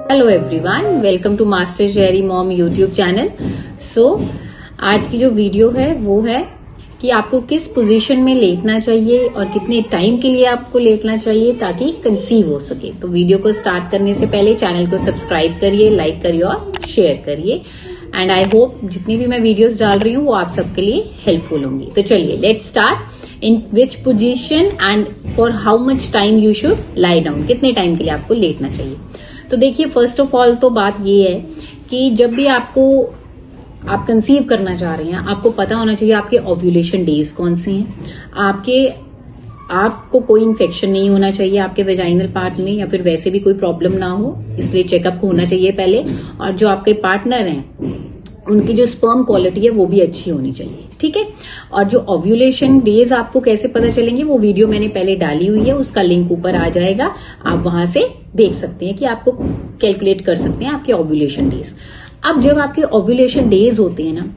Hello everyone, welcome to master Jerry mom YouTube channel. आज की जो वीडियो है वो है कि आपको किस पोजीशन में लेटना चाहिए और कितने टाइम के लिए आपको लेटना चाहिए ताकि कंसीव हो सके। तो वीडियो को स्टार्ट करने से पहले चैनल को सब्सक्राइब करिए, लाइक करिए और शेयर करिए। एंड आई होप जितनी भी मैं वीडियोस डाल रही हूँ वो आप सबके लिए हेल्पफुल होंगी। तो चलिए let's start. In which position and for how much time you should lie down, कितने टाइम के लिए आपको लेटना चाहिए। तो देखिए, फर्स्ट ऑफ ऑल तो बात ये है कि जब भी आप कंसीव करना चाह रहे हैं, आपको पता होना चाहिए आपके ओव्यूलेशन डेज कौन से हैं। आपको कोई इन्फेक्शन नहीं होना चाहिए आपके वेजाइनल पार्ट में, या फिर वैसे भी कोई प्रॉब्लम ना हो, इसलिए चेकअप होना चाहिए पहले। और जो आपके पार्टनर हैं उनकी जो स्पर्म क्वालिटी है वो भी अच्छी होनी चाहिए, ठीक है। और जो ओव्यूलेशन डेज आपको कैसे पता चलेंगे वो वीडियो मैंने पहले डाली हुई है, उसका लिंक ऊपर आ जाएगा, आप वहां से देख सकते हैं कि आपको कैलकुलेट कर सकते हैं आपके ओव्यूलेशन डेज। अब जब आपके ओव्यूलेशन डेज होते हैं ना,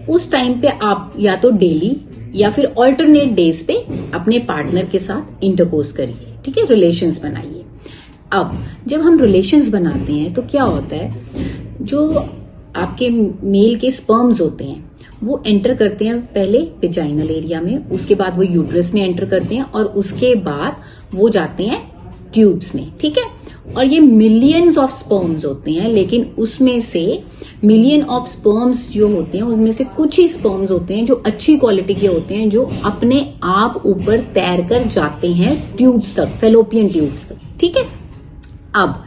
उस टाइम पे आप या तो डेली या फिर ऑल्टरनेट डेज पे अपने पार्टनर के साथ इंटरकोर्स करिए, ठीक है, रिलेशंस बनाइए। अब जब हम रिलेशंस बनाते हैं तो क्या होता है, जो आपके मेल के स्पर्म्स होते हैं वो एंटर करते हैं पहले वेजाइनल एरिया में, उसके बाद वो यूट्रस में एंटर करते हैं और उसके बाद वो जाते हैं ट्यूब्स में, ठीक है। और ये मिलियंस ऑफ स्पर्म्स होते हैं, लेकिन उसमें से मिलियन ऑफ स्पर्म्स जो होते हैं उनमें से कुछ ही स्पर्म्स होते हैं जो अच्छी क्वालिटी के होते हैं, जो अपने आप ऊपर तैर कर जाते हैं ट्यूब्स तक, फेलोपियन ट्यूब्स तक, ठीक है। अब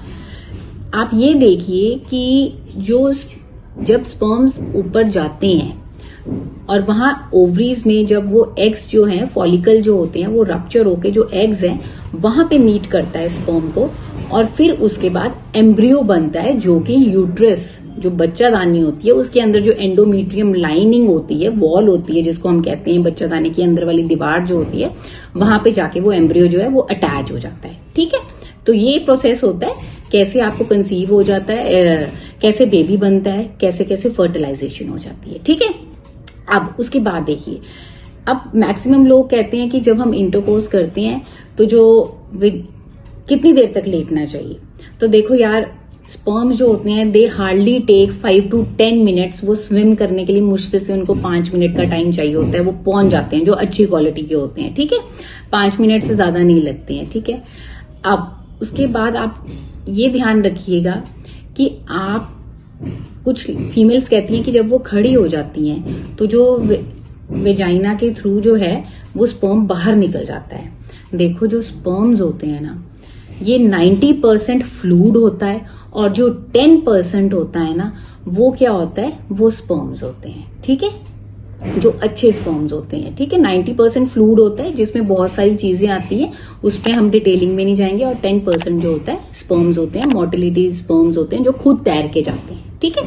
आप ये देखिए कि जब स्पर्म्स ऊपर जाते हैं और वहां ओवरीज में जब वो एग्स जो हैं, फॉलिकल जो होते हैं, वो रप्चर होके जो एग्स हैं वहां पे मीट करता है स्पर्म को, और फिर उसके बाद एम्ब्रियो बनता है, जो कि यूट्रस, जो बच्चादानी होती है, उसके अंदर जो एंडोमेट्रियम लाइनिंग होती है, वॉल होती है जिसको हम कहते हैं बच्चादानी की अंदर वाली दीवार जो होती है, वहां पे जाके वो एम्ब्रियो जो है वो अटैच हो जाता है, ठीक है। तो ये प्रोसेस होता है, कैसे आपको कंसीव हो जाता है, कैसे बेबी बनता है, कैसे कैसे फर्टिलाइजेशन हो जाती है, ठीक है। अब उसके बाद देखिए, अब मैक्सिमम लोग कहते हैं कि जब हम इंटरकोर्स करते हैं तो कितनी देर तक लेटना चाहिए। तो देखो यार, स्पर्म्स जो होते हैं दे हार्डली टेक 5 to 10 मिनट्स। वो स्विम करने के लिए मुश्किल से उनको 5 मिनट का टाइम चाहिए होता है, वो पहुंच जाते हैं जो अच्छी क्वालिटी के होते हैं, ठीक है। 5 मिनट से ज्यादा नहीं लगते हैं, ठीक है। अब उसके बाद आप ये ध्यान रखिएगा कि आप, कुछ फीमेल्स कहती हैं कि जब वो खड़ी हो जाती हैं तो जो वेजाइना के थ्रू जो है वो स्पर्म बाहर निकल जाता है। देखो, जो स्पर्म्स होते हैं ना, ये 90% फ्लूइड होता है, और जो 10% होता है ना, वो क्या होता है, वो स्पर्म्स होते हैं, ठीक है, जो अच्छे स्पर्म्स होते हैं, ठीक है। 90% फ्लूइड होता है जिसमें बहुत सारी चीजें आती हैं, उसमें हम डिटेलिंग में नहीं जाएंगे। और 10% जो होता है स्पर्म्स होते हैं, मोटिलिटी स्पर्म्स होते हैं, जो खुद तैर के जाते हैं, ठीक है।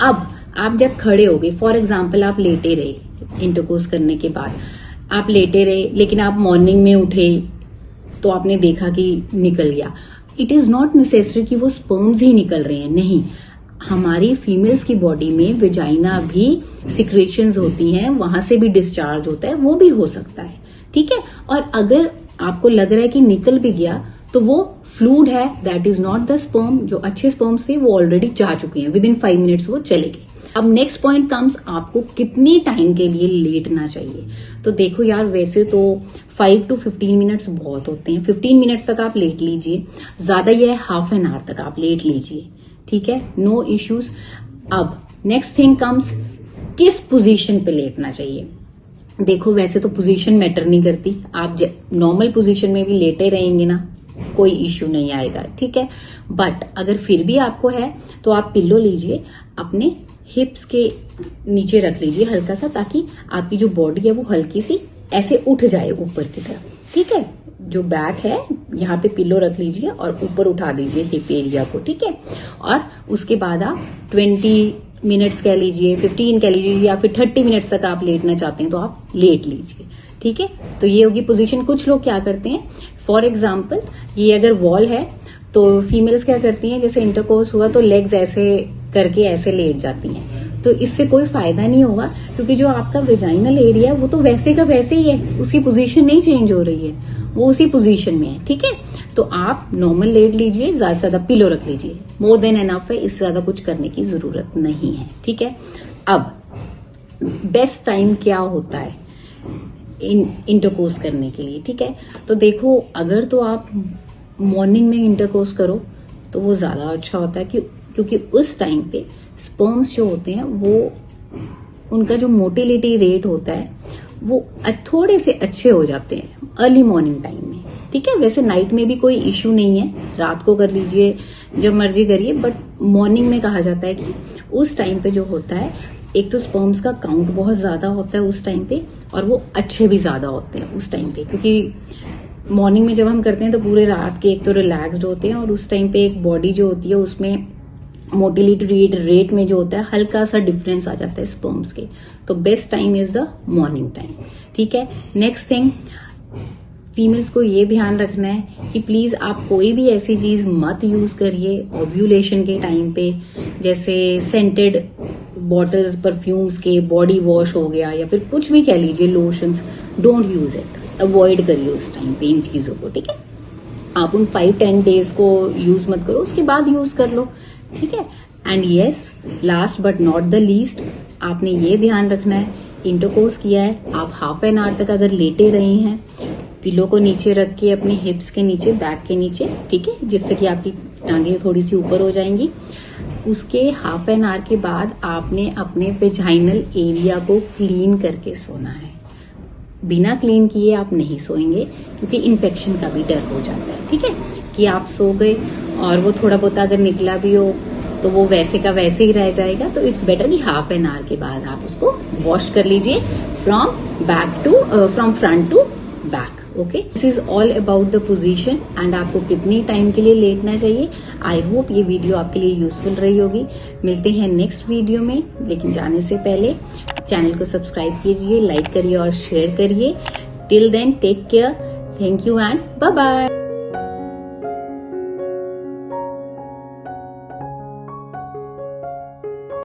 अब आप जब खड़े हो गए, फॉर एग्जाम्पल आप लेटे रहे, इंटरकोर्स करने के बाद आप लेटे रहे, लेकिन आप मॉर्निंग में उठे तो आपने देखा कि निकल गया। इट इज नॉट नेसेसरी कि वो स्पर्म्स ही निकल रहे हैं, नहीं। हमारी फीमेल्स की बॉडी में वेजाइना भी सिक्रेशंस होती हैं, वहां से भी डिस्चार्ज होता है, वो भी हो सकता है, ठीक है। और अगर आपको लग रहा है कि निकल भी गया तो वो फ्लूइड है, that is not the sperm. जो अच्छे स्पर्म्स थे वो ऑलरेडी जा चुके हैं, विद इन 5 मिनट्स वो चले गए। अब नेक्स्ट पॉइंट कम्स, आपको कितनी टाइम के लिए लेटना चाहिए। तो देखो यार, वैसे तो 5 to 15 मिनट्स बहुत होते हैं, 15 मिनट्स तक आप लेट लीजिए, ज्यादा ये है हाफ एन आवर तक आप लेट लीजिए, ठीक है, नो इश्यूज। अब नेक्स्ट थिंग कम्स, किस पोजीशन पे लेटना चाहिए। देखो, वैसे तो पोजीशन मैटर नहीं करती, आप नॉर्मल पोजीशन में भी लेटे रहेंगे ना, कोई इश्यू नहीं आएगा, ठीक है। बट अगर फिर भी आपको है तो आप पिल्लो लीजिए, अपने हिप्स के नीचे रख लीजिए हल्का सा, ताकि आपकी जो बॉडी है वो हल्की सी ऐसे उठ जाए ऊपर की तरफ, ठीक है। जो बैक है यहाँ पे पिल्लो रख लीजिए और ऊपर उठा दीजिए हिप एरिया को, ठीक है। और उसके बाद आप 20 मिनट्स कह लीजिए, 15 कह लीजिए, या फिर 30 मिनट्स तक आप लेटना चाहते हैं तो आप लेट लीजिए, ठीक है। तो ये होगी पोजीशन। कुछ लोग क्या करते हैं, फॉर एग्जाम्पल ये अगर वॉल है तो फीमेल्स क्या करती हैं, जैसे इंटरकोर्स हुआ तो लेग्स ऐसे करके ऐसे लेट जाती हैं, तो इससे कोई फायदा नहीं होगा, क्योंकि जो आपका वेजाइनल एरिया है वो तो वैसे का वैसे ही है, उसकी पोजीशन नहीं चेंज हो रही है, वो उसी पोजीशन में है। ठीक है, तो आप नॉर्मल लेट लीजिए, ज्यादा से ज्यादा पिलो रख लीजिए, मोर देन एनफ है, इससे ज्यादा कुछ करने की जरूरत नहीं है। ठीक है, अब बेस्ट टाइम क्या होता है इंटरकोर्स करने के लिए? ठीक है, तो देखो, अगर तो आप मॉर्निंग में इंटरकोर्स करो तो वो ज्यादा अच्छा होता है, क्योंकि उस टाइम पे स्पर्म्स जो होते हैं वो, उनका जो मोटिलिटी रेट होता है वो थोड़े से अच्छे हो जाते हैं अर्ली मॉर्निंग टाइम में। ठीक है, वैसे नाइट में भी कोई इश्यू नहीं है, रात को कर लीजिए, जब मर्जी करिए, बट मॉर्निंग में कहा जाता है कि उस टाइम पे जो होता है, एक तो स्पर्म्स का काउंट बहुत ज्यादा होता है उस टाइम पे, और वो अच्छे भी ज्यादा होते हैं उस टाइम पे, क्योंकि मॉर्निंग में जब हम करते हैं तो पूरे रात के एक तो रिलैक्स्ड होते हैं, और उस टाइम पे एक बॉडी जो होती है उसमें मोटिलिटी रेट में जो होता है हल्का सा डिफरेंस आ जाता है स्पर्म्स के, तो best time is the morning time. ठीक है, नेक्स्ट थिंग, फीमेल्स को ये ध्यान रखना है कि प्लीज आप कोई भी ऐसी चीज मत यूज करिए ओव्यूलेशन के टाइम पे, जैसे सेंटेड बॉटल्स, परफ्यूम्स के, बॉडी वॉश हो गया, या फिर कुछ भी कह लीजिए, lotions, don't use it, avoid करिए उस टाइम पे इन चीजों को। ठीक है, आप उन 5-10 डेज को यूज मत करो, उसके बाद यूज कर लो। ठीक है, and yes, last but not the least, आपने ये ध्यान रखना है, इंटरकोर्स किया है, आप हाफ एन आवर तक अगर लेटे रहे हैं, पिलो को नीचे रख के अपने हिप्स के नीचे, बैक के नीचे, ठीक है, जिससे कि आपकी टांगे थोड़ी सी ऊपर हो जाएंगी, उसके हाफ एन आवर के बाद आपने अपने वेजाइनल एरिया को क्लीन करके सोना है। बिना क्लीन किए आप नहीं सोएंगे, क्योंकि इन्फेक्शन का भी डर हो जाता है। ठीक है, कि आप सो गए और वो थोड़ा बहुत अगर निकला भी हो तो वो वैसे का वैसे ही रह जाएगा, तो इट्स बेटर कि हाफ एन आवर के बाद आप उसको वॉश कर लीजिए from front to back. Okay, this is all about the position and आपको कितनी टाइम के लिए लेटना चाहिए। आई होप ये वीडियो आपके लिए यूजफुल रही होगी। मिलते हैं नेक्स्ट वीडियो में, लेकिन जाने से पहले चैनल को सब्सक्राइब कीजिए, लाइक करिए और शेयर करिए। Till then take care, thank you and bye bye.